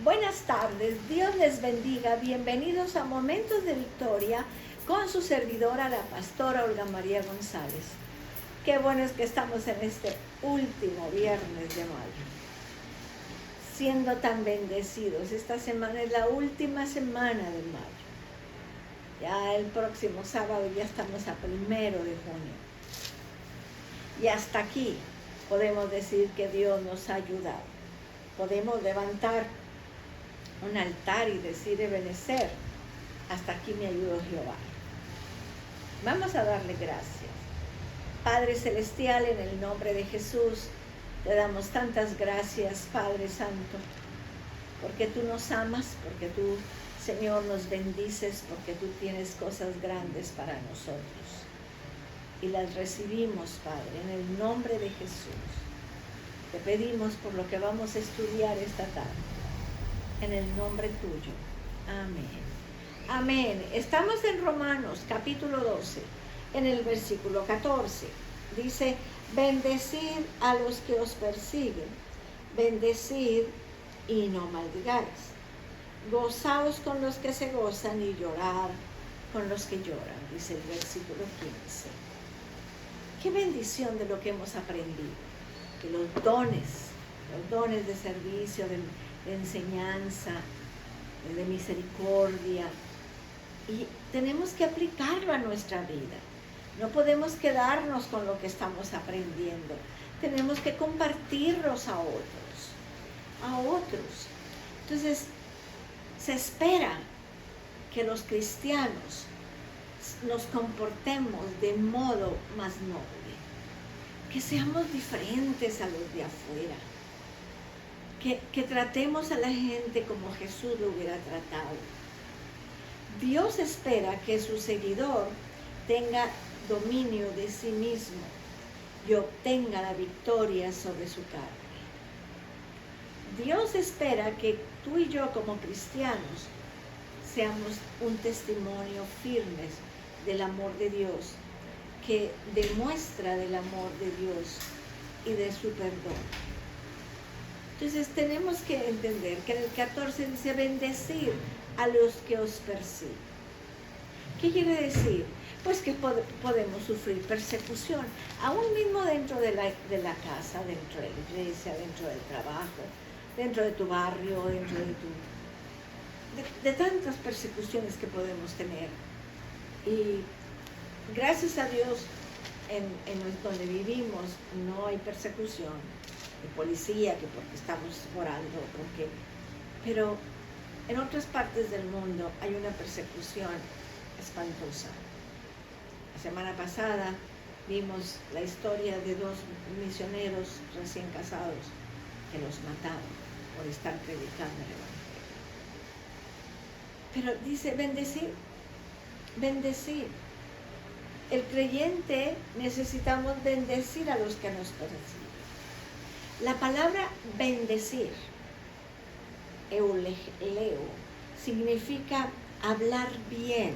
Buenas tardes, Dios les bendiga, bienvenidos a Momentos de Victoria con su servidora, la pastora Olga María González. Qué bueno es que estamos en este último viernes de mayo, siendo tan bendecidos. Esta semana es la última semana de mayo. Ya el próximo sábado ya estamos a 1 de junio. Y hasta aquí podemos decir que Dios nos ha ayudado. Podemos levantar un altar y decir Ebenezer, hasta aquí me ayudó Jehová. Vamos a darle gracias. Padre Celestial, en el nombre de Jesús, te damos tantas gracias, Padre Santo, porque tú nos amas, porque tú, Señor, nos bendices, porque tú tienes cosas grandes para nosotros. Y las recibimos, Padre, en el nombre de Jesús. Te pedimos por lo que vamos a estudiar esta tarde, en el nombre tuyo. Amén. Amén. Estamos en Romanos, capítulo 12, en el versículo 14. Dice, bendecid a los que os persiguen, bendecid y no maldigáis. Gozaos con los que se gozan y llorar con los que lloran, dice el versículo 15. Qué bendición de lo que hemos aprendido, que los dones de servicio, de enseñanza, de misericordia, y tenemos que aplicarlo a nuestra vida. No podemos quedarnos con lo que estamos aprendiendo, tenemos que compartirlos a otros. Entonces, se espera que los cristianos nos comportemos de modo más noble, que seamos diferentes a los de afuera, que tratemos a la gente como Jesús lo hubiera tratado. Dios espera que su seguidor tenga dominio de sí mismo y obtenga la victoria sobre su carne. Dios espera que tú y yo como cristianos seamos un testimonio firmes del amor de Dios, que demuestra del amor de Dios y de su perdón. Entonces tenemos que entender que en el 14 dice bendecir a los que os persiguen. ¿Qué quiere decir? Pues que podemos sufrir persecución, aún mismo dentro de la casa, dentro de la iglesia, dentro del trabajo, dentro de tu barrio, dentro de tantas persecuciones que podemos tener. Y gracias a Dios, en donde vivimos no hay persecución de policía, que porque estamos orando, pero en otras partes del mundo hay una persecución espantosa. La semana pasada vimos la historia de 2 misioneros recién casados que los mataron por estar predicando el Evangelio. Pero dice bendecir. El creyente necesitamos bendecir a los que nos persiguen. La palabra bendecir, euleo, significa hablar bien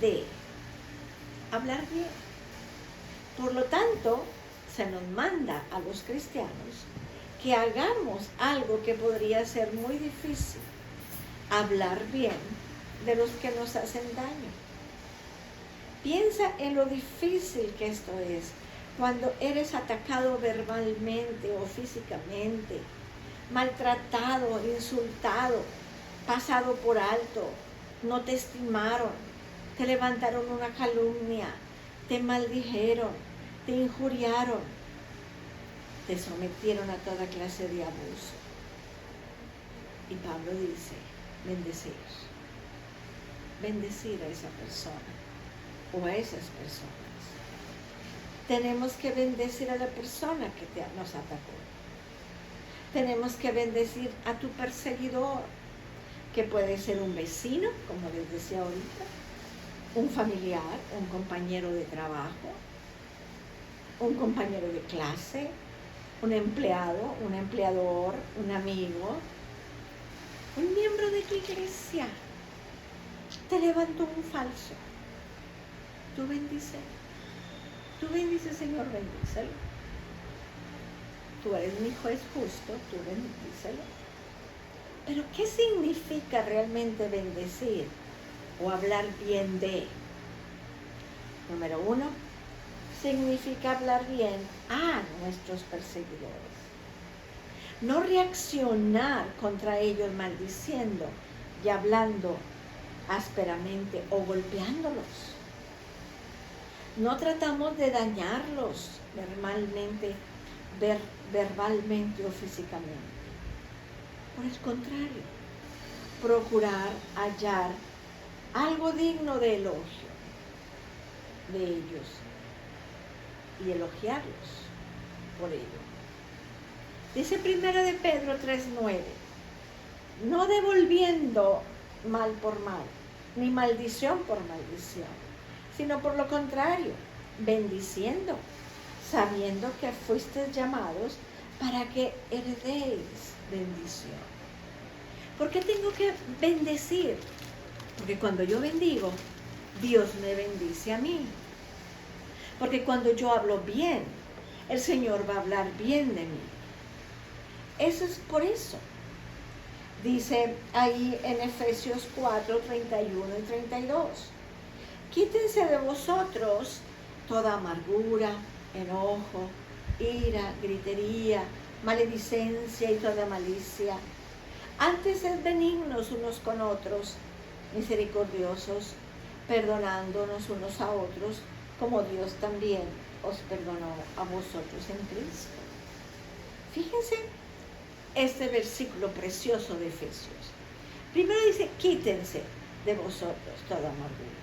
de. Hablar bien. Por lo tanto, se nos manda a los cristianos que hagamos algo que podría ser muy difícil: hablar bien de los que nos hacen daño. Piensa en lo difícil que esto es cuando eres atacado verbalmente o físicamente, maltratado, insultado, pasado por alto, no te estimaron, te levantaron una calumnia, te maldijeron, te injuriaron, te sometieron a toda clase de abuso. Y Pablo dice, bendecir a esa persona o a esas personas. Tenemos que bendecir a la persona que nos atacó. Tenemos que bendecir a tu perseguidor, que puede ser un vecino, como les decía ahorita, un familiar, un compañero de trabajo, un compañero de clase, un empleado, un empleador, un amigo, un miembro de tu iglesia. Te levantó un falso. Tú bendice. Tú bendice, Señor, bendícelo. Tú eres mi juez justo, tú bendícelo. Pero ¿qué significa realmente bendecir o hablar bien de? Número 1, significa hablar bien a nuestros perseguidores. No reaccionar contra ellos maldiciendo y hablando ásperamente o golpeándolos. No tratamos de dañarlos verbalmente o físicamente. Por el contrario, procurar hallar algo digno de elogio de ellos y elogiarlos por ello. Dice 1 de Pedro 3:9, no devolviendo mal por mal, ni maldición por maldición, sino por lo contrario, bendiciendo, sabiendo que fuisteis llamados para que heredéis bendición. ¿Por qué tengo que bendecir? Porque cuando yo bendigo, Dios me bendice a mí. Porque cuando yo hablo bien, el Señor va a hablar bien de mí. Eso es por eso. Dice ahí en Efesios 4, 31 y 32. Quítense de vosotros toda amargura, enojo, ira, gritería, maledicencia y toda malicia. Antes sed benignos unos con otros, misericordiosos, perdonándonos unos a otros, como Dios también os perdonó a vosotros en Cristo. Fíjense este versículo precioso de Efesios. Primero dice, quítense de vosotros toda amargura.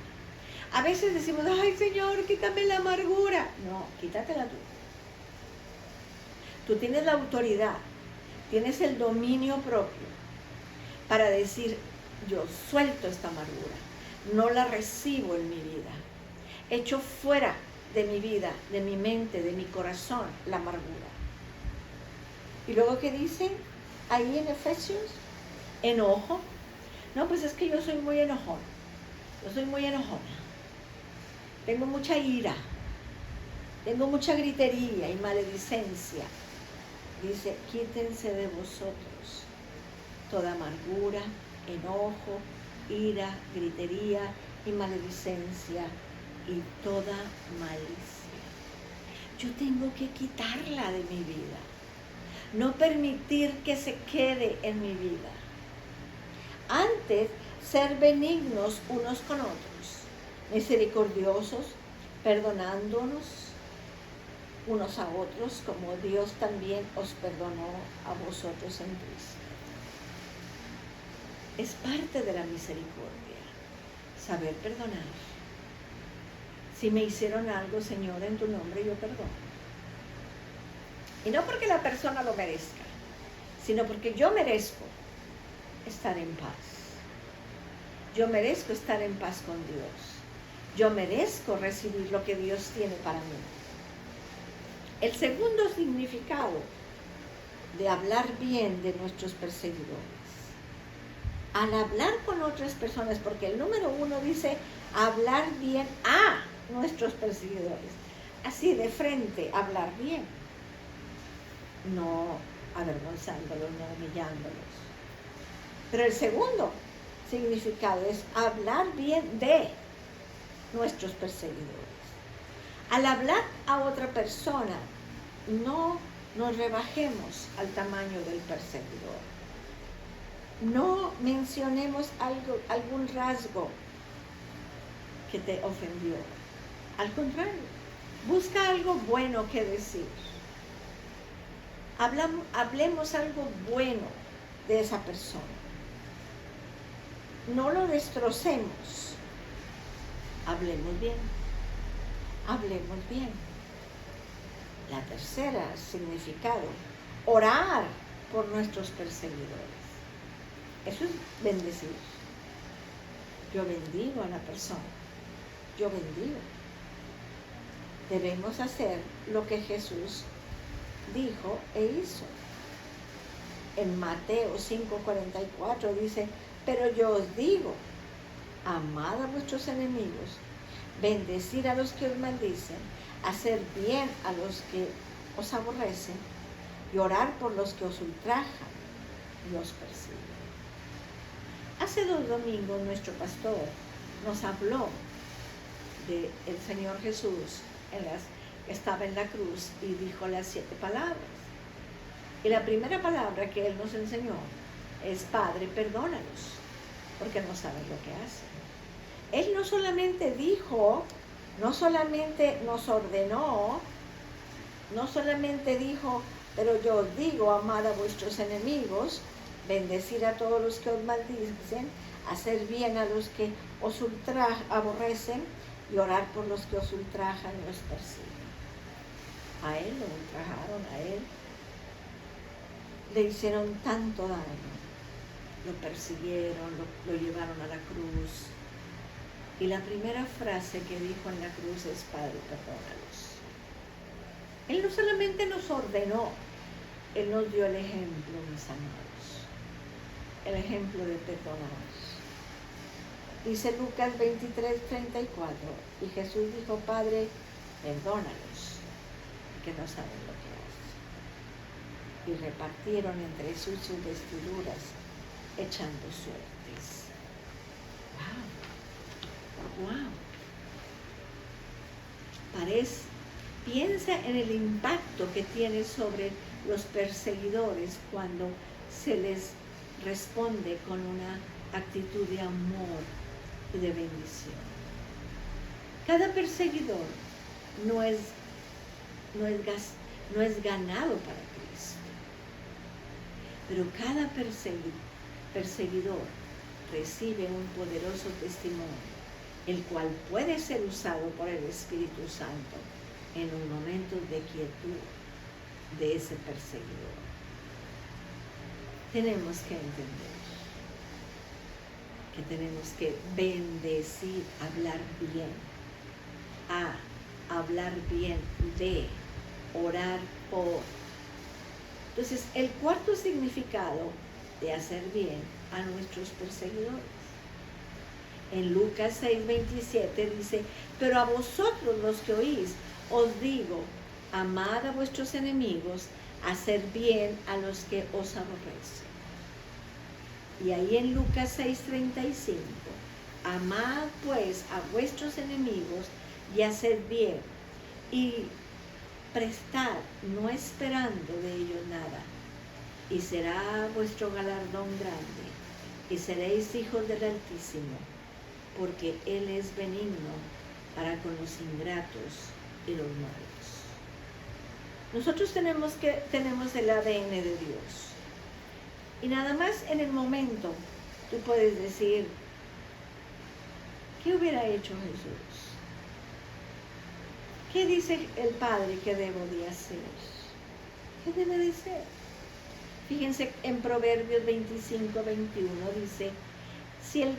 A veces decimos, ay Señor, quítame la amargura. No, quítatela tú. Tú tienes la autoridad, tienes el dominio propio para decir, yo suelto esta amargura, no la recibo en mi vida. Echo fuera de mi vida, de mi mente, de mi corazón, la amargura. Y luego, ¿qué dice ahí en Efesios? Enojo. No, pues es que yo soy muy enojón. Yo soy muy enojona. Tengo mucha ira. Tengo mucha gritería y maledicencia. Dice, quítense de vosotros toda amargura, enojo, ira, gritería y maledicencia y toda malicia. Yo tengo que quitarla de mi vida. No permitir que se quede en mi vida. Antes, ser benignos unos con otros, misericordiosos, perdonándonos unos a otros, como Dios también os perdonó a vosotros en Cristo. Es parte de la misericordia, saber perdonar. Si me hicieron algo, Señor, en tu nombre yo perdono. Y no porque la persona lo merezca, sino porque yo merezco estar en paz. Yo merezco estar en paz con Dios. Yo merezco recibir lo que Dios tiene para mí. El segundo significado de hablar bien de nuestros perseguidores. Al hablar con otras personas, porque el número 1 dice hablar bien a nuestros perseguidores. Así de frente, hablar bien. No avergonzándolos, no humillándolos. Pero el segundo significado es hablar bien de nuestros perseguidores. Al hablar a otra persona, no nos rebajemos al tamaño del perseguidor. No mencionemos algún rasgo que te ofendió. Al contrario, busca algo bueno que decir. Hablemos algo bueno de esa persona. No lo destrocemos. Hablemos bien. Hablemos bien. La tercera significado, orar por nuestros perseguidores. Eso es bendecir. Yo bendigo a la persona. Yo bendigo. Debemos hacer lo que Jesús dijo e hizo. En Mateo 5:44 dice, pero yo os digo, amad a vuestros enemigos, bendecir a los que os maldicen, hacer bien a los que os aborrecen y orar por los que os ultrajan y os persiguen. Hace 2 domingos nuestro pastor nos habló del Señor Jesús que estaba en la cruz y dijo las 7 palabras. Y la primera palabra que Él nos enseñó es: Padre, perdónalos, porque no saben lo que hacen. Él no solamente dijo, no solamente nos ordenó, no solamente dijo, pero yo os digo, amad a vuestros enemigos, bendecir a todos los que os maldicen, hacer bien a los que os aborrecen y orar por los que os ultrajan y os persiguen. A Él lo ultrajaron, a Él le hicieron tanto daño, lo persiguieron, lo llevaron a la cruz. Y la primera frase que dijo en la cruz es: Padre, perdónalos. Él no solamente nos ordenó, Él nos dio el ejemplo, mis amados, el ejemplo de perdonar. Dice Lucas 23:34, y Jesús dijo: Padre, perdónalos, que no saben lo que hacen. Y repartieron entre sus vestiduras, echando suertes. ¡Wow! Piensa en el impacto que tiene sobre los perseguidores cuando se les responde con una actitud de amor y de bendición. Cada perseguidor no es ganado para Cristo, pero cada perseguidor recibe un poderoso testimonio, el cual puede ser usado por el Espíritu Santo en los momentos de quietud de ese perseguidor. Tenemos que entender que tenemos que bendecir, hablar bien de, orar por. Entonces, el cuarto significado de hacer bien a nuestros perseguidores. En Lucas 6:27 dice: pero a vosotros los que oís, os digo, amad a vuestros enemigos, hacer bien a los que os aborrecen. Y ahí en Lucas 6:35, amad pues a vuestros enemigos y haced bien, y prestad, no esperando de ellos nada, y será vuestro galardón grande, y seréis hijos del Altísimo, porque Él es benigno para con los ingratos y los malos. Nosotros tenemos el ADN de Dios. Y nada más en el momento tú puedes decir: ¿qué hubiera hecho Jesús? ¿Qué dice el Padre que debo de hacer? ¿Qué debe de ser? Fíjense en Proverbios 25:21 dice: si el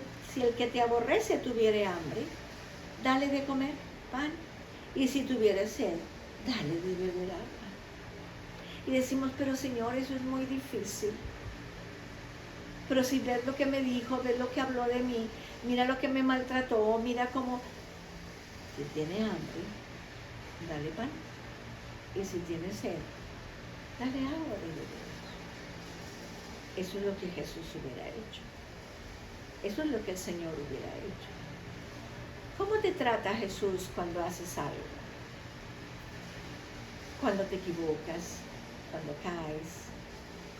que te aborrece tuviere hambre, dale de comer pan, y si tuviere sed, dale de beber agua. Y decimos: pero Señor, eso es muy difícil. Pero si ves lo que me dijo, ves lo que habló de mí, mira lo que me maltrató, mira cómo. Si tiene hambre, dale pan. Y si tiene sed, dale agua de beber. Eso es lo que Jesús hubiera hecho. Eso es lo que el Señor hubiera hecho. ¿Cómo te trata Jesús cuando haces algo? Cuando te equivocas, cuando caes.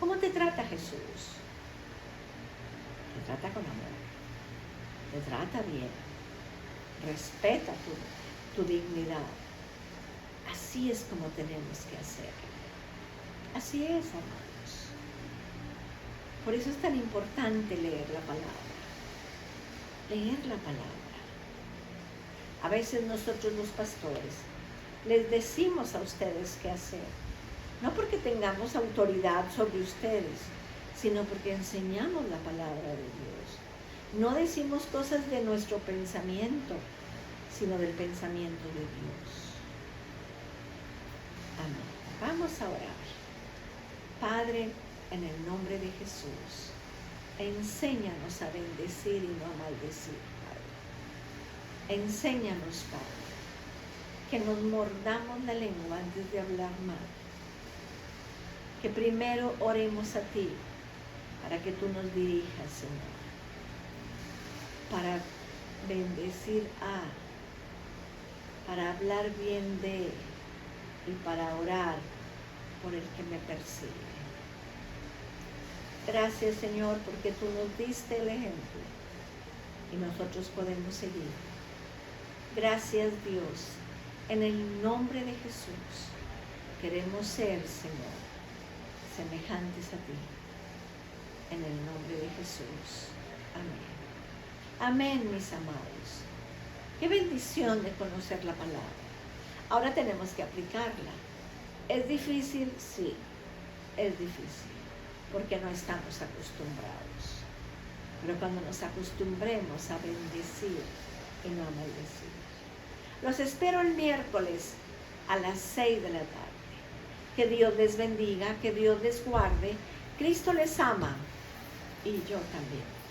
¿Cómo te trata Jesús? Te trata con amor, te trata bien, respeta tu dignidad. Así es como tenemos que hacer. Así es, amados. Por eso es tan importante leer la palabra. Leer la palabra. A veces nosotros los pastores les decimos a ustedes qué hacer. No porque tengamos autoridad sobre ustedes, sino porque enseñamos la palabra de Dios. No decimos cosas de nuestro pensamiento, sino del pensamiento de Dios. Amén. Vamos a orar. Padre, en el nombre de Jesús, enséñanos a bendecir y no a maldecir, Padre. Enséñanos, Padre, que nos mordamos la lengua antes de hablar mal. Que primero oremos a ti, para que tú nos dirijas, Señor. para bendecir para hablar bien de y para orar por el que me persigue. Gracias, Señor, porque tú nos diste el ejemplo y nosotros podemos seguir. Gracias, Dios. En el nombre de Jesús queremos ser, Señor, semejantes a ti. En el nombre de Jesús. Amén. Amén, mis amados. Qué bendición de conocer la palabra. Ahora tenemos que aplicarla. ¿Es difícil? Sí, es difícil, porque no estamos acostumbrados. Pero cuando nos acostumbremos a bendecir y no a maldecir. Los espero el miércoles a las 6 de la tarde. Que Dios les bendiga, que Dios les guarde. Cristo les ama y yo también.